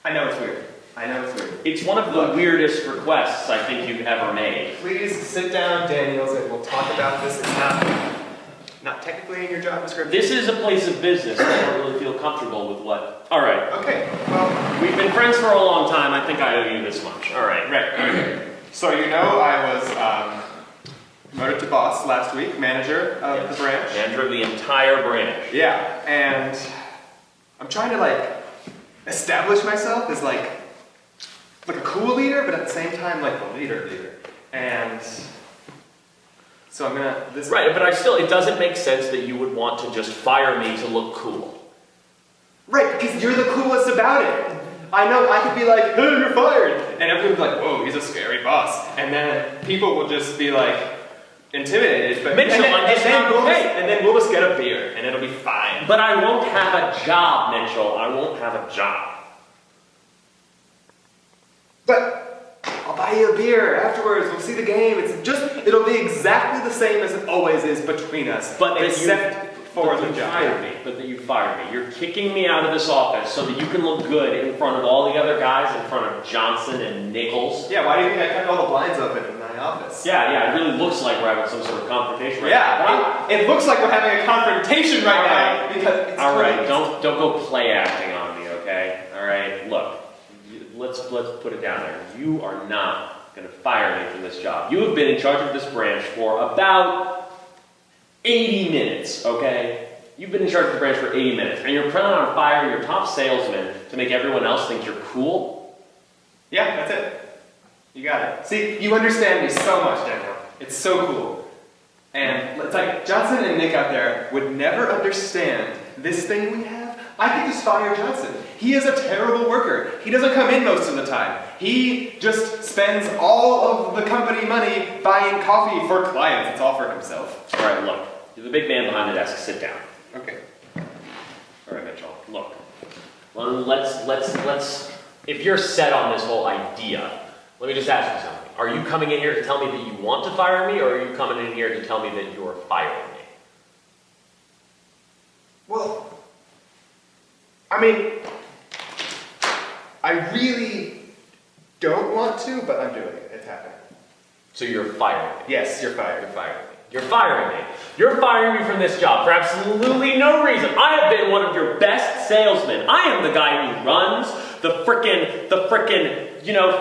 I know it's weird. I know it's weird. It's one of the weirdest requests I think you've ever made. Please sit down, Daniels, and we'll talk about this. It's not technically in your job description. This is a place of business. I don't really feel comfortable with what... All right. Okay, well... We've been friends for a long time. I think I owe you this much. All right. Right, okay. So you know I was promoted to boss last week, manager of the branch. Manager of the entire branch. Yeah, and I'm trying to like establish myself as like a cool leader, but at the same time like a leader. And so I'm gonna Right, but it doesn't make sense that you would want to just fire me to look cool. Right, because you're the coolest about it. I know I could be like, hey, you're fired, and everyone would be like, whoa, he's a scary boss, and then people will just be like intimidated. But Mitchell, and then we'll just get a beer, and it'll be fine. But I won't have a job, Mitchell. I won't have a job. But I'll buy you a beer afterwards. We'll see the game. It'll be exactly the same as it always is between us. But except for the job. But that you fired me. You're kicking me out of this office so that you can look good in front of all the other guys, in front of Johnson and Nichols. Yeah, why do you think I kept all the blinds open in my office? Yeah, it really looks like we're having some sort of confrontation right now. Yeah, it looks like we're having a confrontation right now because it's Alright, don't go play acting on me, okay? Alright, look, let's put it down there. You are not going to fire me from this job. You have been in charge of this branch for about 80 minutes, okay? You've been in charge of the branch for 80 minutes, and you're planning on firing your top salesman to make everyone else think you're cool? Yeah, that's it. You got it. See, you understand me so much, Daniel. It's so cool. And it's like Johnson and Nick out there would never understand this thing we have. I could just fire Johnson. He is a terrible worker. He doesn't come in most of the time. He just spends all of the company money buying coffee for clients. It's all for himself. All right, look. You're the big man behind the desk. Sit down. Okay. All right, Mitchell. Look. Let's. If you're set on this whole idea, let me just ask you something. Are you coming in here to tell me that you want to fire me, or are you coming in here to tell me that you're firing me? Well, I mean, I really don't want to, but I'm doing it. It's happening. So you're firing me? Yes, you're fired. You're firing me. You're firing me. You're firing me from this job for absolutely no reason. I have been one of your best salesmen. I am the guy who runs the frickin',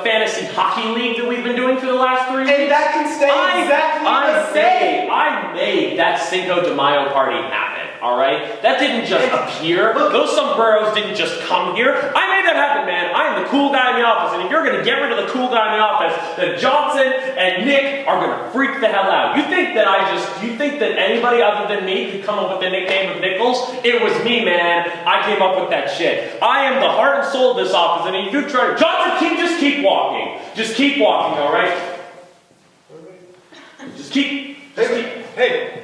fantasy hockey league that we've been doing for the last 3 weeks. And that can stay exactly the same. I made that Cinco de Mayo party happen, all right? That didn't just appear. Those sombreros didn't just come here. I made that happen, man. I am the cool guy in the office, and if you're going to get rid of the cool guy in the office, then Johnson and Nick are going to freak the hell out. You think that anybody other than me could come up with the nickname of Nichols? It was me, man. I came up with that shit. I am the heart and soul of this office, and if you try to... Johnson, just keep walking. Just keep walking, all right? Just keep... Hey,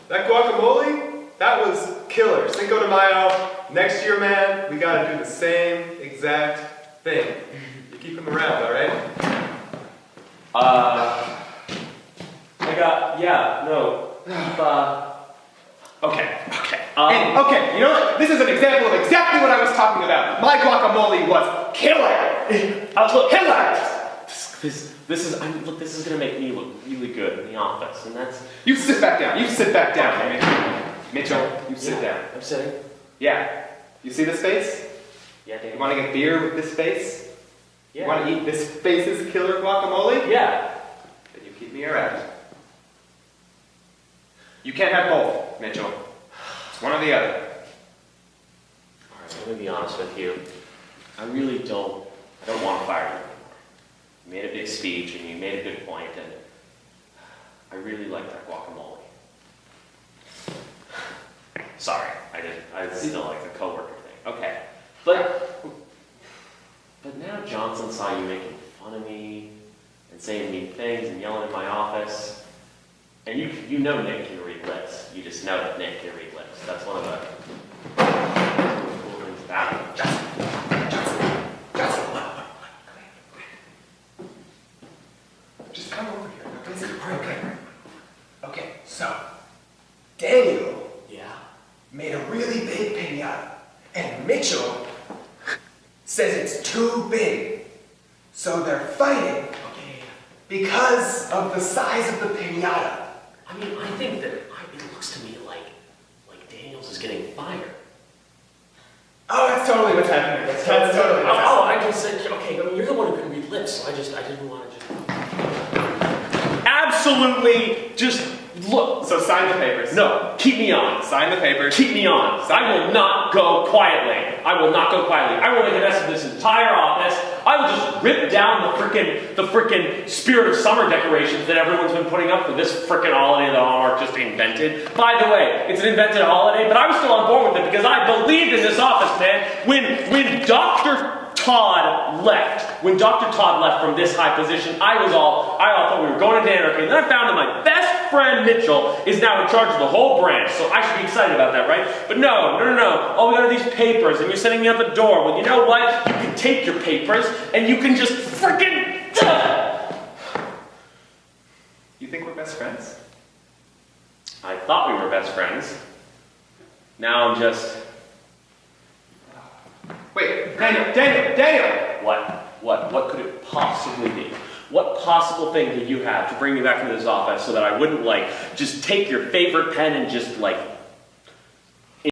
that guacamole, that was killer. Cinco de Mayo, next year, man, we gotta do the same exact thing. You keep them around, all right? Okay. Okay, you know what? This is an example of exactly what I was talking about. My guacamole was killer. This is gonna make me look really good in the office, and that's... You sit back down. Mitchell, you sit down. I'm sitting. Yeah. You see this face? Yeah, Dan. You want to get beer with this face? Yeah. You want to eat this face's killer guacamole? Yeah. Then you keep me around. You can't have both, Mitchell. It's one or the other. Alright, let me be honest with you. I really don't want to fire you anymore. You made a big speech and you made a good point, and I really like that guacamole. Sorry, I still like the coworker thing. Okay. But now Johnson saw you making fun of me and saying mean things and yelling in my office. And you know Nick can read lips. You just know that Nick can read lips. That's one of the cool things about him. Johnson. Just come over here. Okay, so Daniel made a really big pinata, and Mitchell says it's too big. So they're fighting because of the size of the piñata. I mean, I think that it looks to me like Daniels is getting fired. Oh, that's totally what's happening. That's totally what's happening. I just said, okay, I mean, you're the one who can read lips, so I didn't want to just... Absolutely, just look. So sign the papers. No, keep me on. Sign the papers. Keep me on. I will not go quietly. I will not go quietly. I will make a mess of this entire office. I will just rip down the frickin' Spirit of Summer decorations that everyone's been putting up for this frickin' holiday that Hallmark just invented. By the way, it's an invented holiday, but I was still on board with it because I believed in this office, man. When Dr. Todd left from this high position, I all thought we were going into anarchy. And then I found that my best friend Mitchell is now in charge of the whole branch, so I should be excited about that, right? But no. Oh, we got these papers, and you're sending me out the door. Well, you know what? You can take your papers, and you can just frickin'... You think we're best friends? I thought we were best friends. Now I'm just... Wait, Daniel! What could it possibly be? What possible thing did you have to bring me back into this office so that I wouldn't, just take your favorite pen and just,